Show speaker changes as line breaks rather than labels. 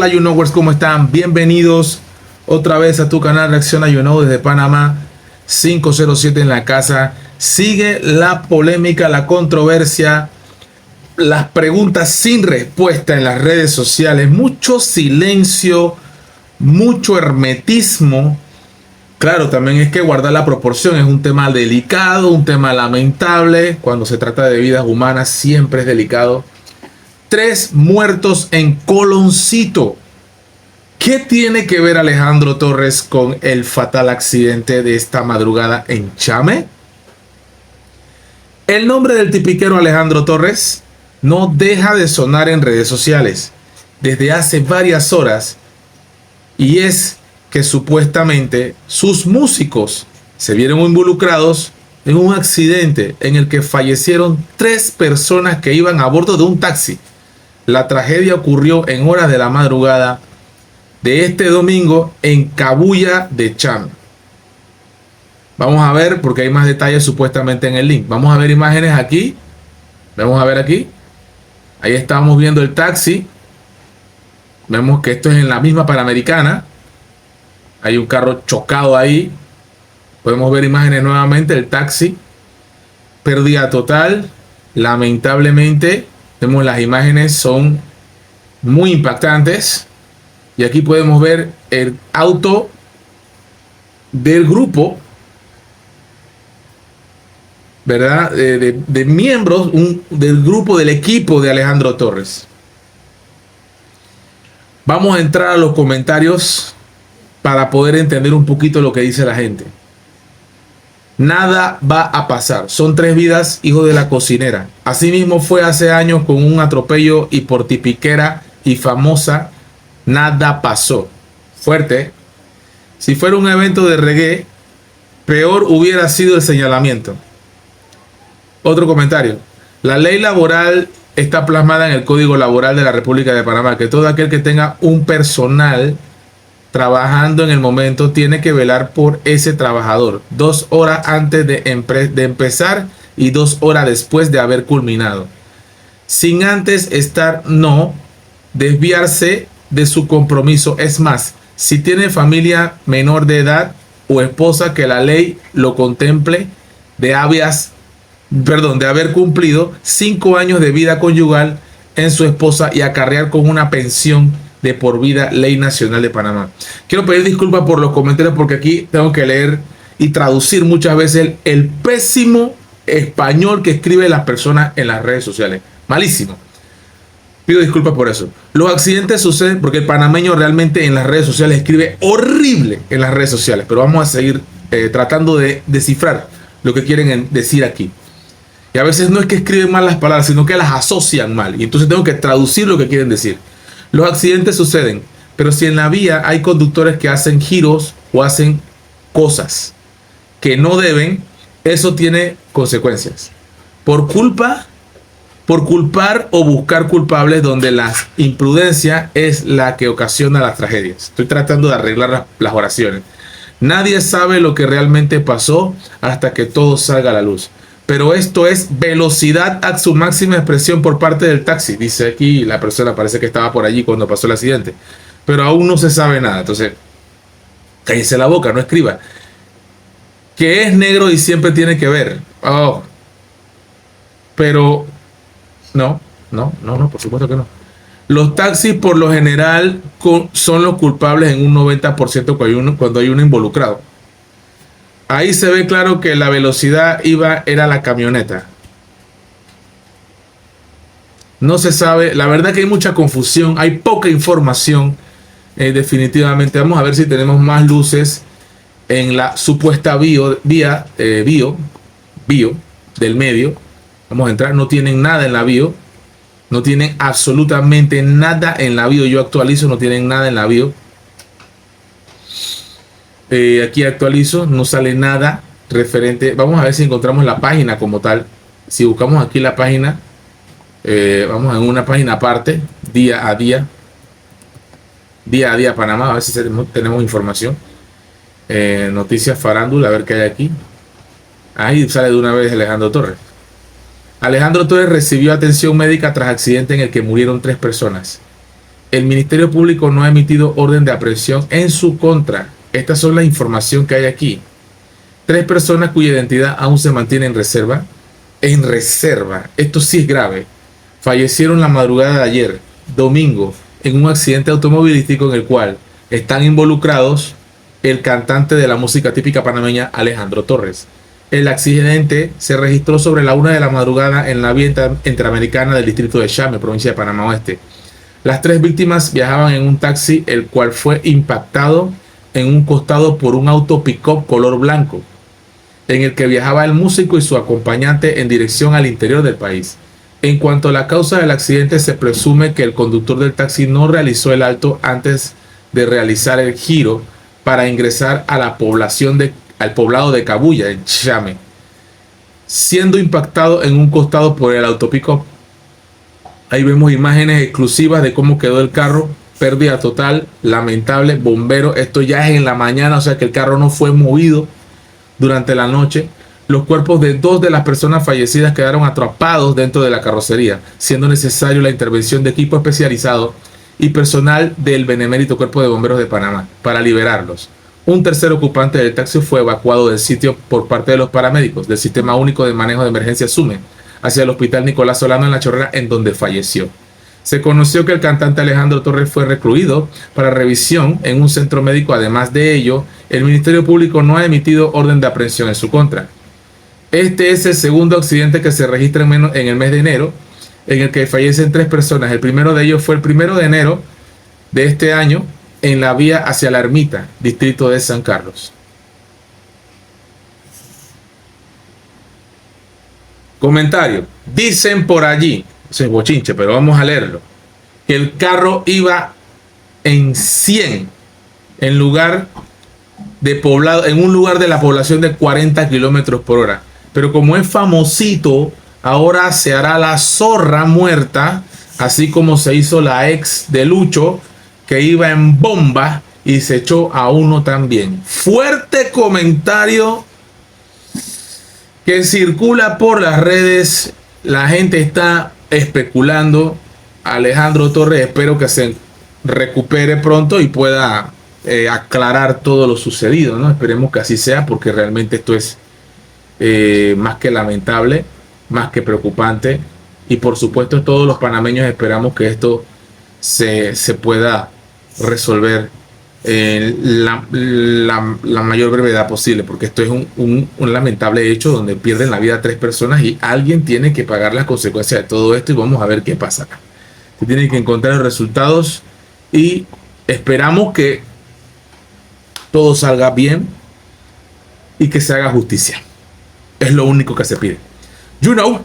Hola YouKnowers, ¿cómo están? Bienvenidos otra vez a tu canal Reacciona YouKnow desde Panamá 507 en la casa. Sigue la polémica, la controversia, las preguntas sin respuesta en las redes sociales, mucho silencio, mucho hermetismo. Claro, también es que guardar la proporción, es un tema delicado, un tema lamentable. Cuando se trata de vidas humanas siempre es delicado. 3 muertos en Coloncito. ¿Qué tiene que ver Alejandro Torres con el fatal accidente de esta madrugada en Chame? El nombre del tipiquero Alejandro Torres no deja de sonar en redes sociales desde hace varias horas, y es que supuestamente sus músicos se vieron involucrados en un accidente en el que fallecieron 3 personas que iban a bordo de un taxi. La tragedia ocurrió en horas de la madrugada de este domingo en Cabuya de Chame. Vamos a ver, porque hay más detalles supuestamente en el link. Vamos a ver imágenes aquí. Vamos a ver aquí. Ahí estamos viendo el taxi. Vemos que esto es en la misma Panamericana. Hay un carro chocado ahí. Podemos ver imágenes nuevamente. El taxi. Pérdida total. Lamentablemente, vemos las imágenes, son muy impactantes. Y aquí podemos ver el auto del grupo, ¿verdad? De miembros del grupo, del equipo de Alejandro Torres. Vamos a entrar a los comentarios para poder entender un poquito lo que dice la gente. Nada va a pasar. Son 3 vidas, hijo de la cocinera. Asimismo fue hace años con un atropello y por tipiquera y famosa. Nada pasó. Fuerte. Si fuera un evento de reggae, peor hubiera sido el señalamiento. Otro comentario. La ley laboral está plasmada en el Código Laboral de la República de Panamá, que todo aquel que tenga un personal trabajando en el momento tiene que velar por ese trabajador 2 horas antes de empezar y 2 horas después de haber culminado, sin antes no desviarse de su compromiso. Es más, si tiene familia menor de edad o esposa, que la ley lo contemple de haber cumplido 5 años de vida conyugal en su esposa y acarrear con una pensión de por vida, ley nacional de Panamá. Quiero pedir disculpas por los comentarios, porque aquí tengo que leer y traducir muchas veces el pésimo español que escriben las personas en las redes sociales. Malísimo. Pido disculpas por eso. Los accidentes suceden porque el panameño realmente en las redes sociales escribe horrible en las redes sociales, pero vamos a seguir tratando de descifrar lo que quieren decir aquí. Y a veces no es que escriben mal las palabras, sino que las asocian mal, y entonces tengo que traducir lo que quieren decir. Los accidentes suceden, pero si en la vía hay conductores que hacen giros o hacen cosas que no deben, eso tiene consecuencias. Por culpar o buscar culpables, donde la imprudencia es la que ocasiona las tragedias. Estoy tratando de arreglar las oraciones. Nadie sabe lo que realmente pasó hasta que todo salga a la luz. Pero esto es velocidad a su máxima expresión por parte del taxi. Dice aquí la persona, parece que estaba por allí cuando pasó el accidente. Pero aún no se sabe nada. Entonces, cállese la boca, no escriba. Que es negro y siempre tiene que ver. Oh. Pero no, por supuesto que no. Los taxis por lo general son los culpables en un 90% cuando hay uno involucrado. Ahí se ve claro que la velocidad era la camioneta. No se sabe, la verdad que hay mucha confusión, hay poca información, definitivamente. Vamos a ver si tenemos más luces en la supuesta bio del medio. Vamos a entrar, no tienen nada en la bio. No tienen absolutamente nada en la bio. Yo actualizo, no tienen nada en la bio. Aquí actualizo, no sale nada referente. Vamos a ver si encontramos la página como tal. Si buscamos aquí la página, vamos en una página aparte, día a día Panamá, a ver si tenemos información. Noticias farándula, a ver qué hay aquí. Ahí sale de una vez Alejandro Torres. Alejandro Torres recibió atención médica tras accidente en el que murieron 3 personas. El Ministerio Público no ha emitido orden de aprehensión en su contra. Estas son la información que hay aquí. 3 personas cuya identidad aún se mantiene en reserva. En reserva. Esto sí es grave. Fallecieron la madrugada de ayer, domingo, en un accidente automovilístico en el cual están involucrados el cantante de la música típica panameña Alejandro Torres. El accidente se registró sobre la 1 de la madrugada en la vía interamericana del distrito de Chame, provincia de Panamá Oeste. Las 3 víctimas viajaban en un taxi, el cual fue impactado en un costado por un auto pick-up color blanco, en el que viajaba el músico y su acompañante en dirección al interior del país. En cuanto a la causa del accidente, se presume que el conductor del taxi no realizó el alto antes de realizar el giro para ingresar a la al poblado de Cabuya, en Chame, siendo impactado en un costado por el auto pick-up. Ahí vemos imágenes exclusivas de cómo quedó el carro. Pérdida total, lamentable. Bombero, esto ya es en la mañana, o sea que el carro no fue movido durante la noche. Los cuerpos de 2 de las personas fallecidas quedaron atrapados dentro de la carrocería, siendo necesario la intervención de equipo especializado y personal del Benemérito Cuerpo de Bomberos de Panamá para liberarlos. Un tercer ocupante del taxi fue evacuado del sitio por parte de los paramédicos del Sistema Único de Manejo de Emergencia SUME hacia el Hospital Nicolás Solano en La Chorrera, en donde falleció. Se conoció que el cantante Alejandro Torres fue recluido para revisión en un centro médico. Además de ello, el Ministerio Público no ha emitido orden de aprehensión en su contra. Este es el segundo accidente que se registra en el mes de enero, en el que fallecen 3 personas. El primero de ellos fue el 1 de enero de este año en la vía hacia La Ermita, distrito de San Carlos. Comentario. Dicen por allí, eso es bochinche, pero vamos a leerlo, que el carro iba en 100 en lugar de poblado, en un lugar de la población de 40 kilómetros por hora. Pero como es famosito, ahora se hará la zorra muerta, así como se hizo la ex de Lucho, que iba en bomba y se echó a uno también. Fuerte comentario que circula por las redes. La gente está especulando. Alejandro Torres, espero que se recupere pronto y pueda aclarar todo lo sucedido, ¿no? Esperemos que así sea, porque realmente esto es más que lamentable, más que preocupante, y por supuesto todos los panameños esperamos que esto se pueda resolver la mayor brevedad posible, porque esto es un lamentable hecho donde pierden la vida 3 personas y alguien tiene que pagar las consecuencias de todo esto, y vamos a ver qué pasa acá. Se tienen que encontrar los resultados y esperamos que todo salga bien y que se haga justicia. Es lo único que se pide. You know,